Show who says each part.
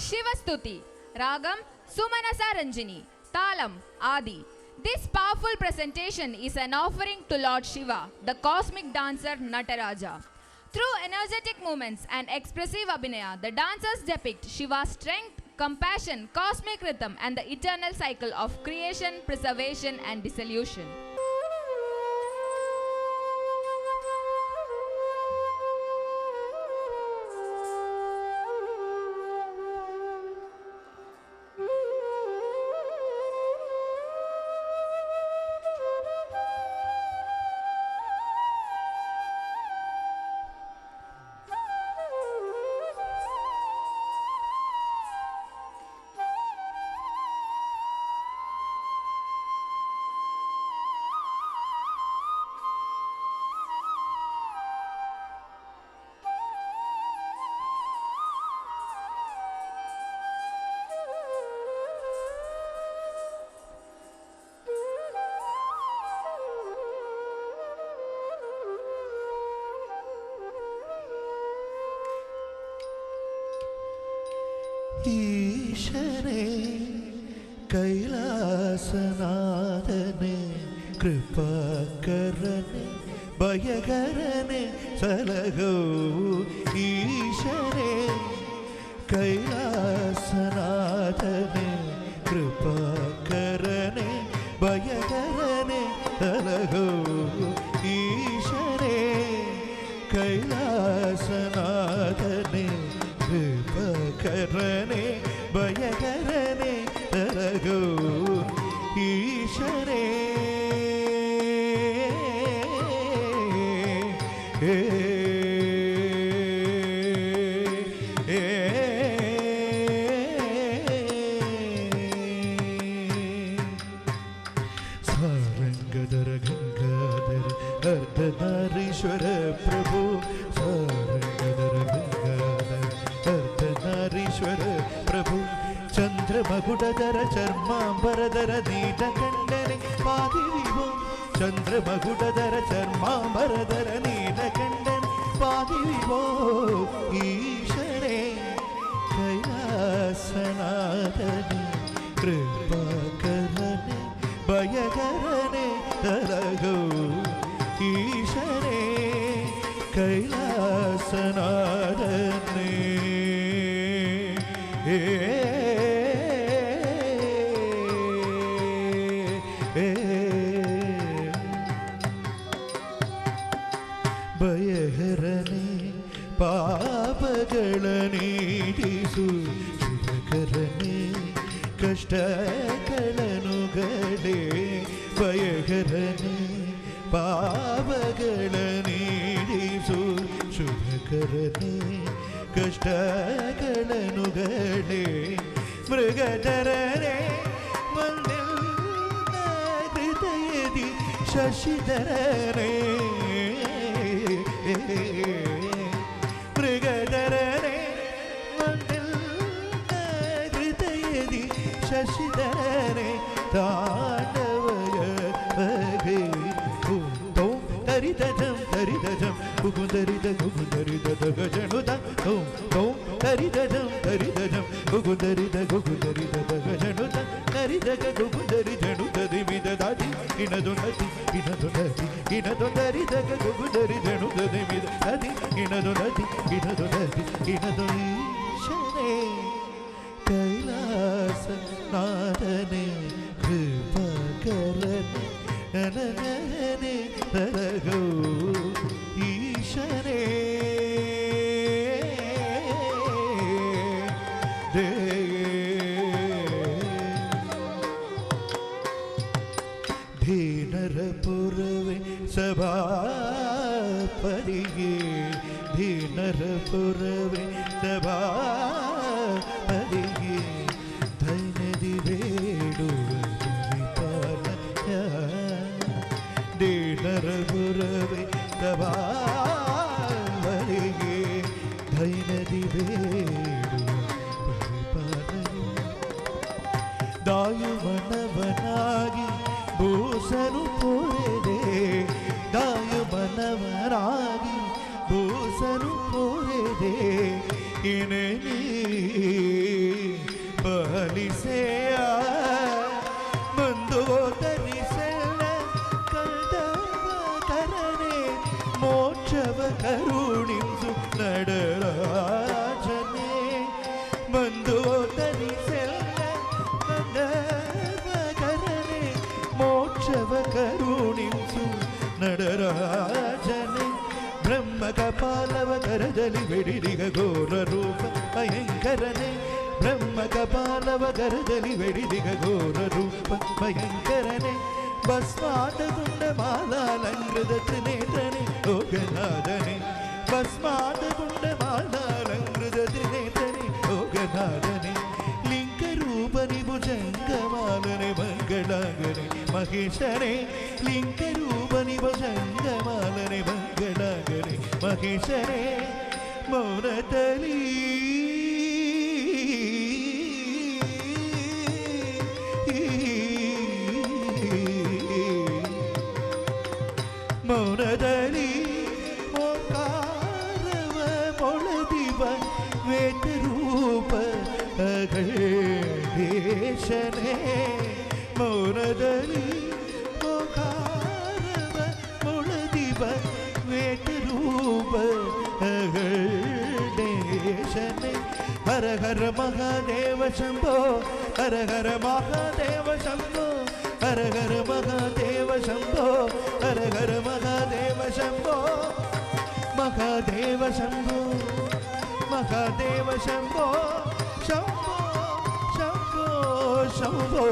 Speaker 1: Shivastuti, Ragam Sumanasa Ranjini, Talam Adi. This powerful presentation is an offering to Lord Shiva, the cosmic dancer Nataraja. Through energetic movements and expressive abhinaya, the dancers depict Shiva's strength, compassion, cosmic rhythm, and the eternal cycle of creation, preservation, and dissolution.
Speaker 2: ഈശനെ കൈലാസനാഥനെ കൃപാകരനെ ഭയകരനെ സലഹോ ഈശനെ കൈലാസനാഥനെ കൃപാകരനെ ഭയകരനെ സലഹോ ഈശനെ കൈലാസനാഥനെ കൃപകരനെ ഭയകരനെ തരകോ ഈശ്വരേ സാരംഗധര Gangadhara Ardhanarishvara പ്രഭു സാരംഗധര അർദ്ധനാരീശ്വര പ്രഭു ചന്ദ്രമകുടധര ചർമാംബരധര നീലകണ്ഠനെ പാതി വിഭോ ചന്ദ്രമകുടധര ചർമാംബരധര നീലകണ്ഠൻ പാതി വിഭോ ഈശ്വരേ കൈലാസനാഥനെ കൃപാകരനെ ഭയകരനെ തരകോ ഈശ്വരേ കൈലാസനാഥനെ ഭയഹരനെ പാപകളനീടിസു ശുഭകരനെ കഷ്ടകളനുകളെ ഭയഹരനെ പാപകളനീടിസു ശുഭകരനെ കഷ്ടകളനുകളെ മൃഗധരനെ വന്നിൽ ഹൃദയതി ശശിധരനെ മൃഗധരനെ വന്നിൽ ഹൃദയതി ശശിധരനെ താണ്ഡവയ തരിതജം തരിതജം കുകുന്തരിത കുകുന്തരിത ഗജനുത ഓം ഓം തരിതജം തരിതജം കുകുന്തരിത കുകുന്തരിത ഗജനുത തരിതക കുകുന്തരി ജനുത ദിവിദദാതി ഇനദുനതി ഇനദുനതി ഇനദുനരിതക കുകുന്തരി ജനുത ദിവിദദാതി ഇനദുനതി ഇനദുനതി ഇനദുനീശനെ കൈലാസനാഥനെ കൃപകരനെ നനനനെ തരകോ ഈശ്വരേ ധീനരപുരവേ സഭാപതിയേ ധീനരപുരവേ സഭാപതിയേ ധൈനതി വേടുവ ധീനരപുരവേ സഭാപതിയേ ധൈനതി വേടുവ ದಾಯುಮನವನಾಗಿ ಭೂಸನು ಪೋರೆದೆ ದಾಯುಮನವನಾಗಿ ಭೂಸನು ಪೋರೆದೆ ಇನೇ ಮಂದೋದರಿ ಸೆಲ್ಲ ಗಂಧರ್ವಕರನೆ ಮೋಕ್ಷವ ಕರುಣಿಸು ನಟರಾಜನೆ ಬ್ರಹ್ಮ ಕಪಾಲವ ಕರದಲ್ಲಿ ಬೆಡಿದಿಗ ಘೋರ ರೂಪ ಭಯಂಕರನೆ ಬ್ರಹ್ಮ ಕಪಾಲವ ಕರದಲ್ಲಿ ಬೆಡಿದಿಗ ಘೋರ ರೂಪ ಭಯಂಕರನೆ ಭಸ್ಮಾಟದುಂಡ ಮಾಲಾಲಂಕೃತ ತ್ರಿನೇತ್ರನೆ ಲೋಕನಾಥನೆ ಭಸ್ಮಾಟದುಂಡ ಮಾಲಾಲಂಕೃತ ತ್ರಿನೇತ್ರನೆ ಲೋಕನಾಥನೆ ಲಿಂಗರೂಪನಿ ಭುಜಂಗಮಾಲನೆ ಮಂಗಳಾಂಗನೆ ಮಹೇಶನೇ ಲಿಂಗರೂಪನಿ ಭುಜಂಗಮಾಲನೆ ಮಂಗಳಾಂಗನೆ ಮಹೇಶನೇ ಮೌನದಲ್ಲಿ ಮೌನದಲ್ಲಿ ಓಂಕಾರವ ಮೊಳದಿವ ವೇದರೂಪ ಅಗಣೇಶನೇ ಮೌನದಲ್ಲಿ ಓಂಕಾರವ ಮೊಳದಿವ ವೇದರೂಪ ಅಗಣೇಶನೇ ಹರ ಹರ ಮಹಾದೇವ ಶಂಭೋ ಹರ ಹರ ಮಹಾದೇವ ಶಂಭೋ ಹರ ಹರ ಮಹಾದೇವ ಶಂಭೋ ಹರ ಹರ ಮಹಾದೇವ ಶಂಭೋ ಮಹಾದೇವ ಶಂಭೋ ಮಹಾದೇವ ಶಂಭೋ ಶಂಭೋ ಶಂಭೋ ಶಂಭೋ